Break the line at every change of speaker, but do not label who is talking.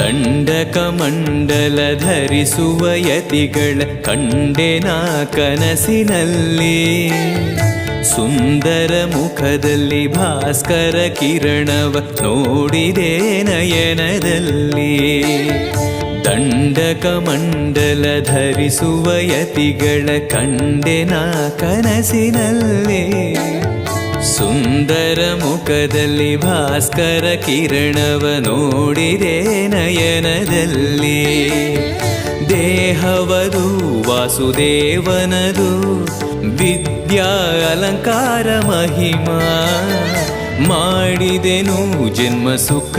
ದಂಡಕಮಂಡಲ ಧರಿಸುವ ಯತಿಗಳ ಕಂಡೆನ ಕನಸಿನಲ್ಲಿ. ಸುಂದರ ಮುಖದಲ್ಲಿ ಭಾಸ್ಕರ ಕಿರಣವ ನೋಡಿದೆ ನಯನದಲ್ಲಿ. ದಂಡಕಮಂಡಲ ಧರಿಸುವ ಯತಿಗಳ ಕಂಡೆನ ಕನಸಿನಲ್ಲಿ. ಸುಂದರ ಮುಖದಲ್ಲಿ ಭಾಸ್ಕರ ಕಿರಣವ ನೋಡಿದೆ ನಯನದಲ್ಲಿ. ದೇಹವದು ವಾಸುದೇವನದು ವಿದ್ಯಾ ಅಲಂಕಾರ ಮಹಿಮಾ. ಮಾಡಿದೆನು ಜನ್ಮ ಸುಖ